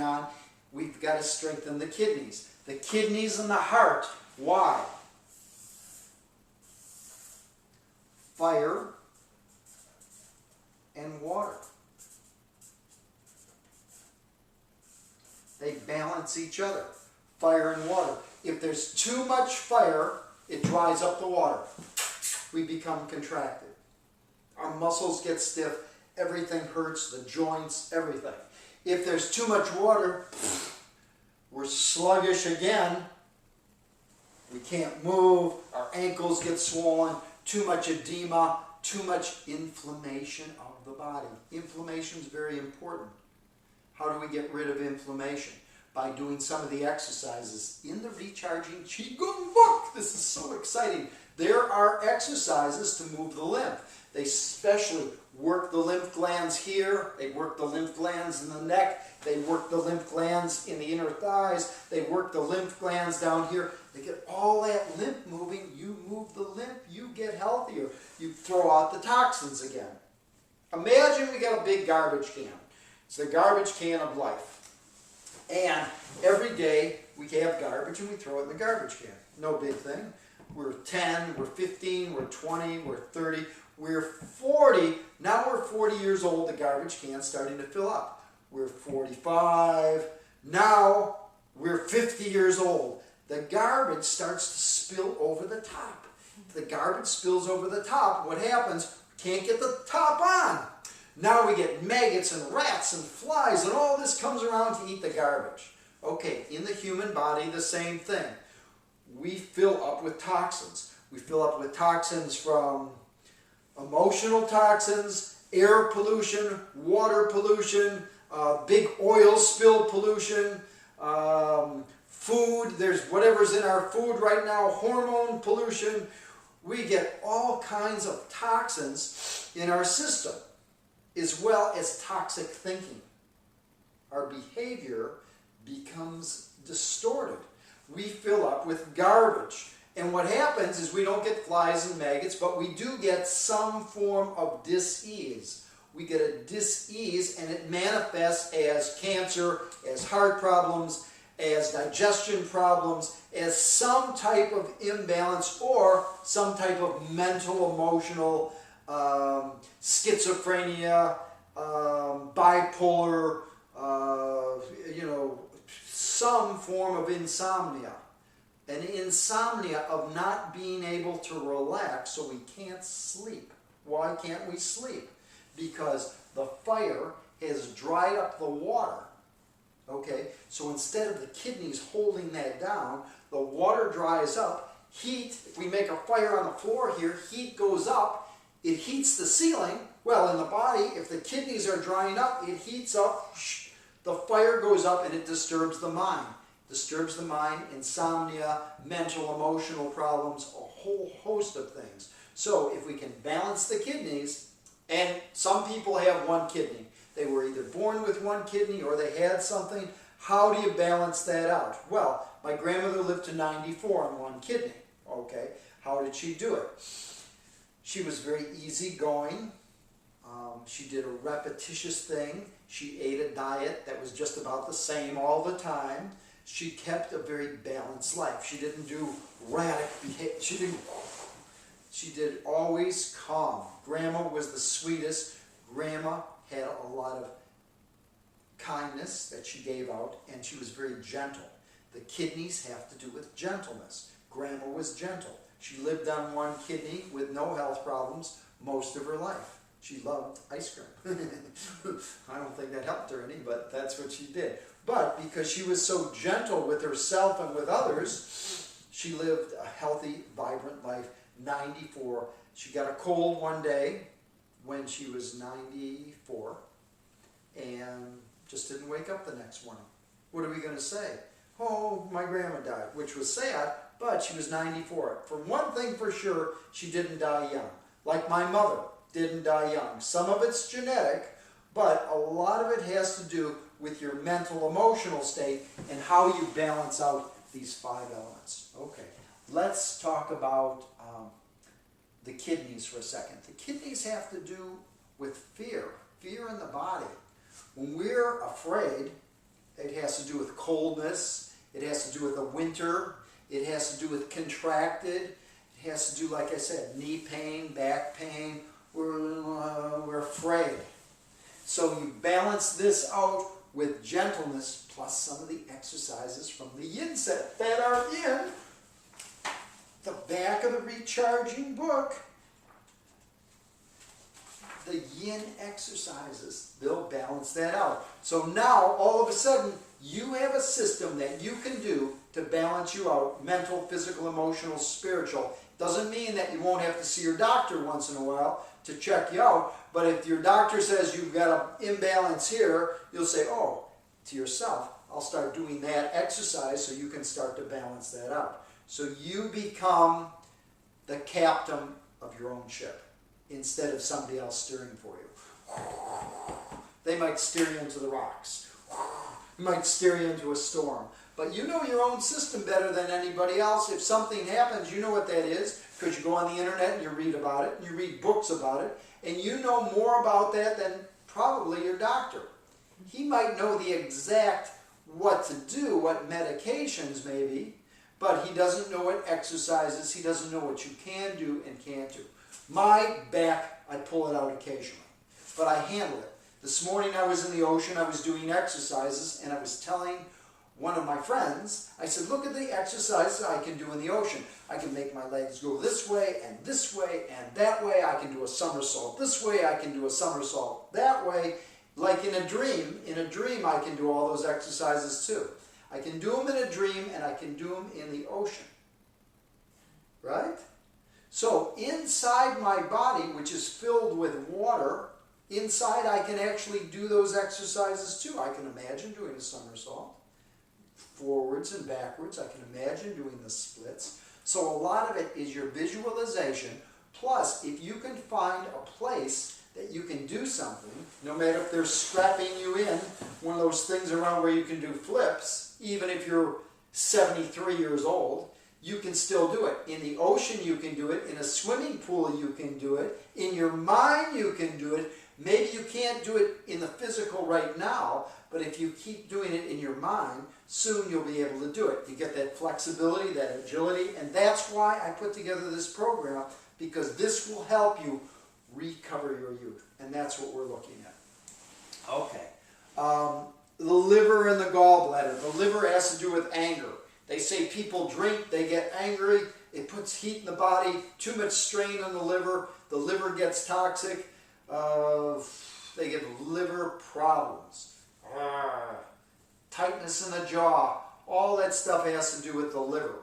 on, we've got to strengthen the kidneys. The kidneys and the heart. Why? Fire and water. They balance each other. Fire and water. If there's too much fire, it dries up the water. We become contracted. Our muscles get stiff. Everything hurts. The joints, everything. If there's too much water, we're sluggish again. We can't move. Our ankles get swollen. Too much edema. Too much inflammation of the body. Inflammation is very important. How do we get rid of inflammation? By doing some of the exercises in the Recharging QiGong book. This is so exciting. There are exercises to move the lymph. They especially work the lymph glands here. They work the lymph glands in the neck. They work the lymph glands in the inner thighs. They work the lymph glands down here. They get all that lymph moving. You move the lymph, you get healthier. You throw out the toxins again. Imagine we got a big garbage can. It's the garbage can of life. And every day we have garbage and we throw it in the garbage can. No big thing. We're 10, we're 15, we're 20, we're 30, we're 40. Now we're 40 years old, the garbage can's starting to fill up. We're 45. Now we're 50 years old. The garbage starts to spill over the top. If the garbage spills over the top, what happens? Can't get the top on. Now we get maggots and rats and flies and all this comes around to eat the garbage. Okay, in the human body, the same thing. We fill up with toxins. We fill up with toxins from emotional toxins, air pollution, water pollution, big oil spill pollution, food, there's whatever's in our food right now, hormone pollution. We get all kinds of toxins in our system, as well as toxic thinking. Our behavior becomes distorted. We fill up with garbage. And what happens is we don't get flies and maggots, but we do get some form of dis-ease. We get a dis-ease and it manifests as cancer, as heart problems, as digestion problems, as some type of imbalance or some type of mental, emotional, schizophrenia, bipolar, some form of insomnia. An insomnia of not being able to relax, so we can't sleep. Why can't we sleep? Because the fire has dried up the water. Okay, so instead of the kidneys holding that down, the water dries up. Heat, if we make a fire on the floor here, heat goes up. It heats the ceiling. Well, in the body, if the kidneys are drying up, it heats up. The fire goes up and it disturbs the mind. Disturbs the mind, insomnia, mental, emotional problems, a whole host of things. So if we can balance the kidneys, and some people have one kidney. They were either born with one kidney or they had something. How do you balance that out? Well, my grandmother lived to 94 on one kidney. Okay, how did she do it? She was very easygoing. She did a repetitious thing. She ate a diet that was just about the same all the time. She kept a very balanced life. She didn't do erratic behavior. She did always calm. Grandma was the sweetest. Grandma had a lot of kindness that she gave out, and she was very gentle. The kidneys have to do with gentleness. Grandma was gentle. She lived on one kidney with no health problems most of her life. She loved ice cream. I don't think that helped her any, but that's what she did. But because she was so gentle with herself and with others, she lived a healthy, vibrant life. 94. She got a cold one day when she was 94 and just didn't wake up the next morning. What are we going to say? Oh, my grandma died, which was sad, but she was 94. For one thing for sure, she didn't die young. Like my mother didn't die young. Some of it's genetic, but a lot of it has to do with your mental, emotional state and how you balance out these 5 elements. Okay, let's talk about the kidneys for a second. The kidneys have to do with fear in the body. When we're afraid, It has to do with coldness. It has to do with the winter. It has to do with contracted. It has to do, like I said, knee pain, back pain. We're afraid. So you balance this out with gentleness plus some of the exercises from the yin set that are in the back of the recharging book. The yin exercises, they'll balance that out. So now, all of a sudden, you have a system that you can do to balance you out, mental, physical, emotional, spiritual. Doesn't mean that you won't have to see your doctor once in a while to check you out, but if your doctor says you've got an imbalance here, you'll say, oh, to yourself, I'll start doing that exercise so you can start to balance that out. So you become the captain of your own ship instead of somebody else steering for you. They might steer you into the rocks. You might steer you into a storm. But you know your own system better than anybody else. If something happens, you know what that is because you go on the internet and you read about it, and you read books about it, and you know more about that than probably your doctor. He might know the exact what to do, what medications maybe, but he doesn't know what exercises, he doesn't know what you can do and can't do. My back, I pull it out occasionally, but I handle it. This morning I was in the ocean, I was doing exercises, and I was telling one of my friends, I said, look at the exercises I can do in the ocean. I can make my legs go this way and that way. I can do a somersault this way, I can do a somersault that way. Like in a dream I can do all those exercises too. I can do them in a dream and I can do them in the ocean. Right? So inside my body, which is filled with water, inside I can actually do those exercises too. I can imagine doing a somersault. Forwards and backwards, I can imagine doing the splits. So a lot of it is your visualization, plus if you can find a place that you can do something, no matter if they're strapping you in, one of those things around where you can do flips, even if you're 73 years old, you can still do it. In the ocean you can do it, in a swimming pool you can do it, in your mind you can do it. Maybe you can't do it in the physical right now, but if you keep doing it in your mind, soon you'll be able to do it. You get that flexibility, that agility, and that's why I put together this program, because this will help you recover your youth, and that's what we're looking at. Okay. The liver and the gallbladder. The liver has to do with anger. They say people drink, they get angry, it puts heat in the body, too much strain on the liver gets toxic, they get liver problems. Tightness in the jaw, all that stuff has to do with the liver.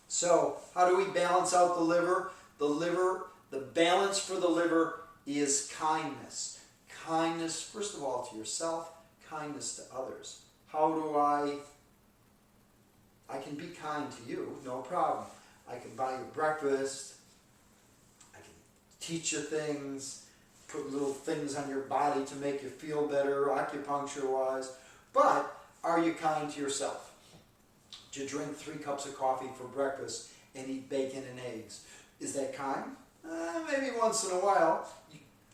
So, how do we balance out the liver? The balance for the liver is kindness. Kindness, first of all, to yourself, kindness to others. How do I can be kind to you, no problem. I can buy you breakfast, I can teach you things, put little things on your body to make you feel better, acupuncture-wise. But are you kind to yourself? Do you drink 3 cups of coffee for breakfast and eat bacon and eggs? Is that kind? Maybe once in a while.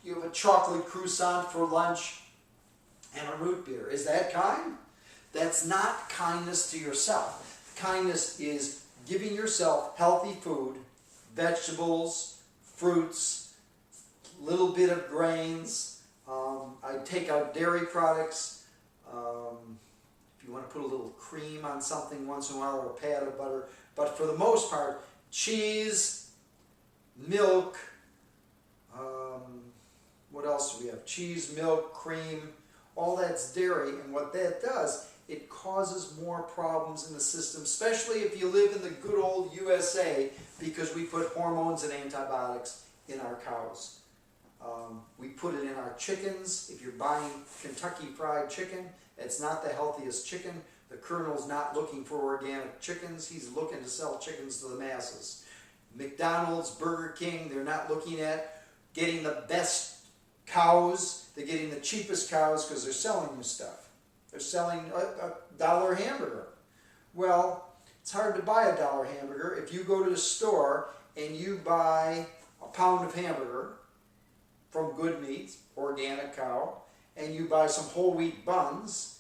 You have a chocolate croissant for lunch and a root beer. Is that kind? That's not kindness to yourself. Kindness is giving yourself healthy food, vegetables, fruits, little bit of grains. I take out dairy products. If you want to put a little cream on something once in a while, or a pat of butter. But for the most part, cheese, milk, what else do we have? Cheese, milk, cream, all that's dairy. And what that does, it causes more problems in the system, especially if you live in the good old USA, because we put hormones and antibiotics in our cows. We put it in our chickens. If you're buying Kentucky Fried Chicken, it's not the healthiest chicken. The Colonel's not looking for organic chickens. He's looking to sell chickens to the masses. McDonald's, Burger King, they're not looking at getting the best cows. They're getting the cheapest cows because they're selling you stuff. They're selling a $1 hamburger. Well, it's hard to buy a $1 hamburger. If you go to the store and you buy a pound of hamburger from Good Meat, organic cow, and you buy some whole wheat buns,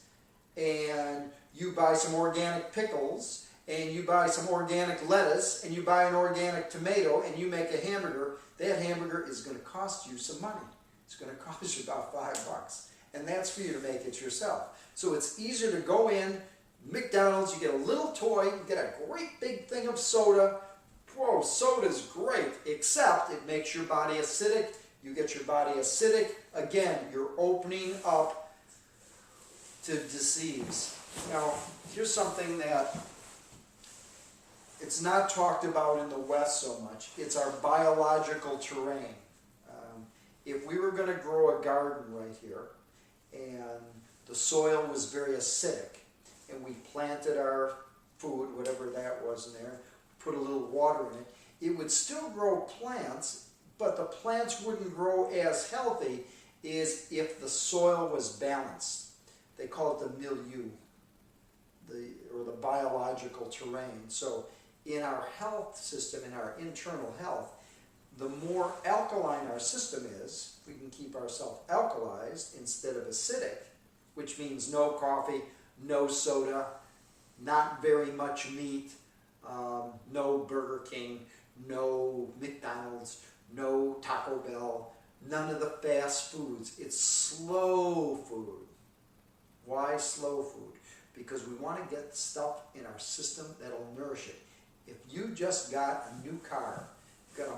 and you buy some organic pickles, and you buy some organic lettuce, and you buy an organic tomato, and you make a hamburger, that hamburger is going to cost you some money. It's going to cost you about $5. And that's for you to make it yourself. So it's easier to go in, McDonald's, you get a little toy, you get a great big thing of soda. Whoa, soda's great, except it makes your body acidic. You get your body acidic. Again, you're opening up to disease. Now, here's something that it's not talked about in the West so much. It's our biological terrain. If we were going to grow a garden right here, and the soil was very acidic, and we planted our food, whatever that was in there, put a little water in it, it would still grow plants, but the plants wouldn't grow as healthy as if the soil was balanced. They call it the milieu, or the biological terrain. So in our health system, in our internal health, the more alkaline our system is, we can keep ourselves alkalized instead of acidic, which means no coffee, no soda, not very much meat, no Burger King, no McDonald's, no Taco Bell, none of the fast foods. It's slow food. Why slow food? Because we want to get stuff in our system that'll nourish it. If you just got a new car, got a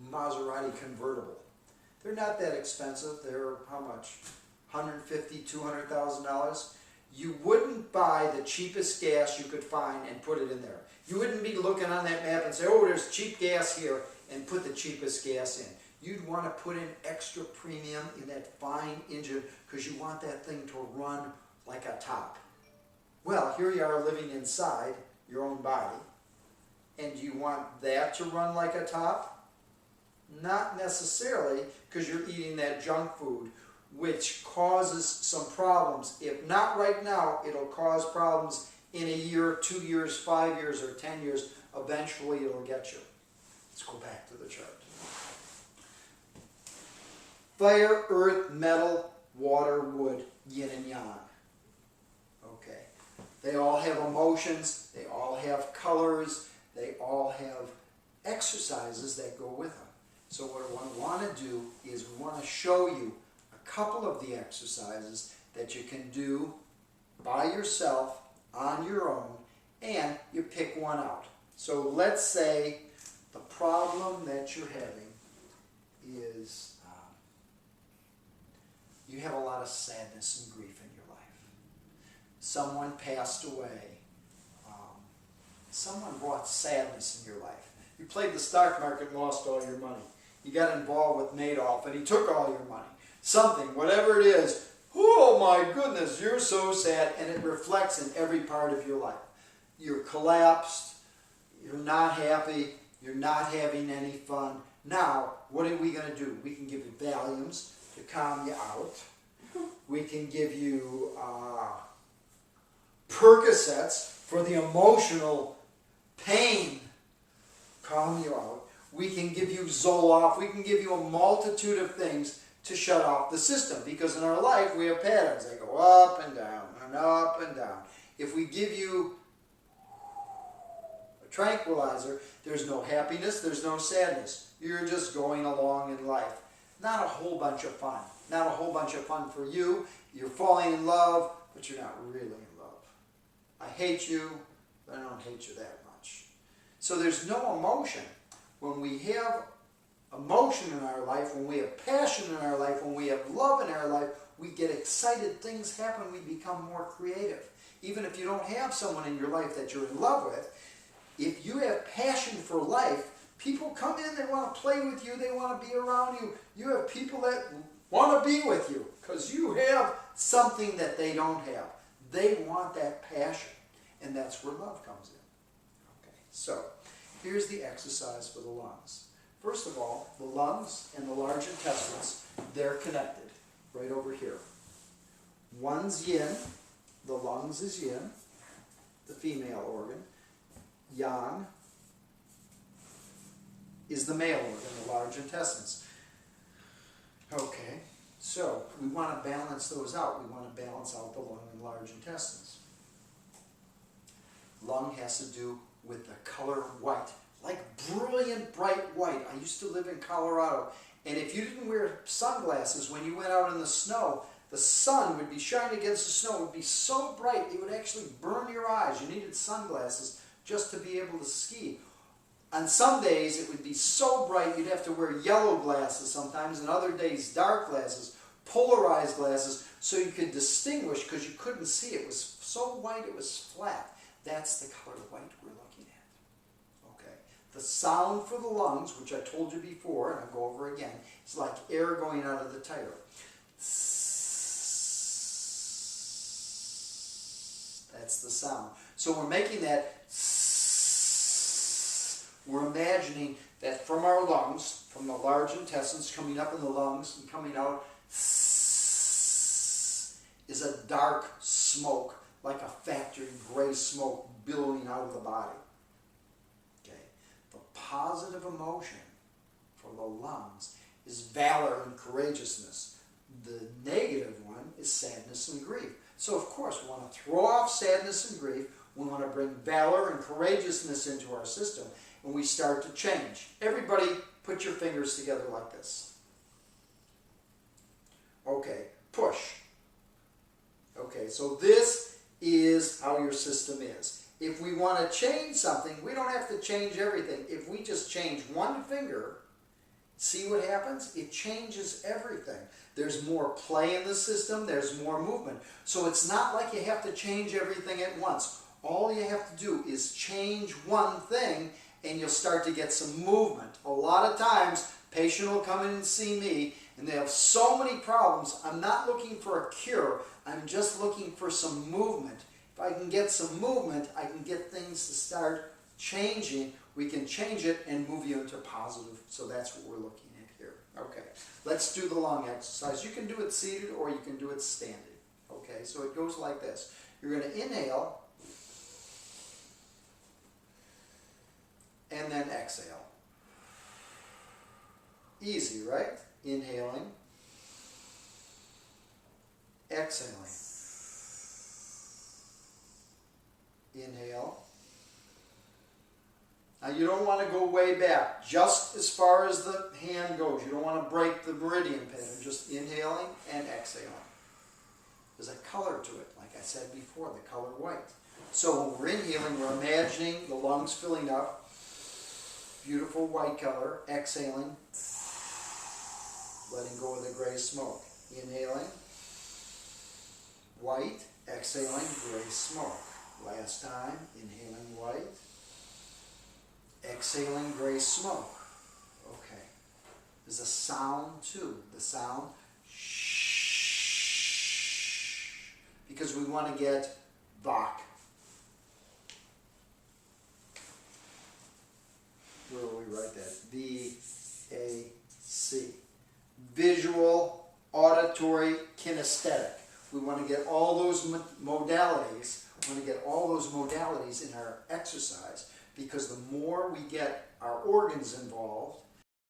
Maserati convertible. They're not that expensive. They're how much? $150,000, $200,000. You wouldn't buy the cheapest gas you could find and put it in there. You wouldn't be looking on that map and say, oh, there's cheap gas here, and put the cheapest gas in. You'd want to put in extra premium in that fine engine because you want that thing to run like a top. Well, here you are living inside your own body. And you want that to run like a top? Not necessarily, because you're eating that junk food, which causes some problems. If not right now, it'll cause problems in a year, 2 years, 5 years, or 10 years. Eventually, it'll get you. Let's go back to the chart. Fire, earth, metal, water, wood, yin and yang. Okay. They all have emotions. They all have colors. They all have exercises that go with them. So what I want to do is we want to show you a couple of the exercises that you can do by yourself, on your own, and you pick one out. So let's say the problem that you're having is you have a lot of sadness and grief in your life. Someone passed away. Someone brought sadness in your life. You played the stock market and lost all your money. You got involved with Madoff and he took all your money. Something, whatever it is, oh my goodness, you're so sad, and it reflects in every part of your life. You're collapsed, you're not happy, you're not having any fun. Now, what are we going to do? We can give you Valiums to calm you out. We can give you Percocets for the emotional pain, calm you out. We can give you Zoloft. We can give you a multitude of things to shut off the system, because in our life we have patterns. They go up and down and up and down. If we give you a tranquilizer, there's no happiness, there's no sadness. You're just going along in life. Not a whole bunch of fun. Not a whole bunch of fun for you. You're falling in love, but you're not really in love. I hate you, but I don't hate you that much. So there's no emotion. When we have emotion in our life, when we have passion in our life, when we have love in our life, we get excited, things happen, we become more creative. Even if you don't have someone in your life that you're in love with, if you have passion for life, people come in, they want to play with you, they want to be around you. You have people that want to be with you because you have something that they don't have. They want that passion, and that's where love comes in. Okay, so here's the exercise for the lungs. First of all, the lungs and the large intestines, they're connected right over here. One's yin, the lungs is yin, the female organ. Yang is the male organ, the large intestines. Okay, So we want to balance those out. We want to balance out the lung and large intestines. Lung has to do with the color white, like brilliant bright white. I used to live in Colorado, and if you didn't wear sunglasses when you went out in the snow, the sun would be shining against the snow. It would be so bright it would actually burn your eyes. You needed sunglasses just to be able to ski. On some days it would be so bright you'd have to wear yellow glasses sometimes, and other days dark glasses, polarized glasses, so you could distinguish because you couldn't see. It was so white it was flat. That's the color white we're looking at. Okay. The sound for the lungs, which I told you before, and I'll go over again, is like air going out of the tire. That's the sound. So we're making that. We're imagining that from our lungs, from the large intestines coming up in the lungs and coming out, is a dark smoke, like a factory gray smoke billowing out of the body. Okay. The positive emotion for the lungs is valor and courageousness. The negative one is sadness and grief. So of course we want to throw off sadness and grief. We want to bring valor and courageousness into our system, and we start to change. Everybody put your fingers together like this. Okay, push. Okay, so this is how your system is. If we want to change something, we don't have to change everything. If we just change one finger, see what happens? It changes everything. There's more play in the system, there's more movement. So it's not like you have to change everything at once. All you have to do is change one thing and you'll start to get some movement. A lot of times, patient will come in and see me and they have so many problems. I'm not looking for a cure, I'm just looking for some movement. If I can get some movement, I can get things to start changing. We can change it and move you into positive. So that's what we're looking at here. Okay, let's do the lung exercise. You can do it seated or you can do it standing. Okay, so it goes like this. You're going to inhale and then exhale. Easy, right? Inhaling, exhaling. Inhale. Now you don't want to go way back, just as far as the hand goes. You don't want to break the meridian pattern, just inhaling and exhaling. There's a color to it, like I said before, the color white. So when we're inhaling, we're imagining the lungs filling up, beautiful white color, exhaling, letting go of the gray smoke. Inhaling, white, exhaling, gray smoke. Last time, inhaling white, exhaling gray smoke. Okay. There's a sound too. The sound shh, because we want to get Bach. Where will we write that? V-A-C. Visual, auditory, kinesthetic. We want to get all those modalities. We want to get all those modalities in our exercise, because the more we get our organs involved,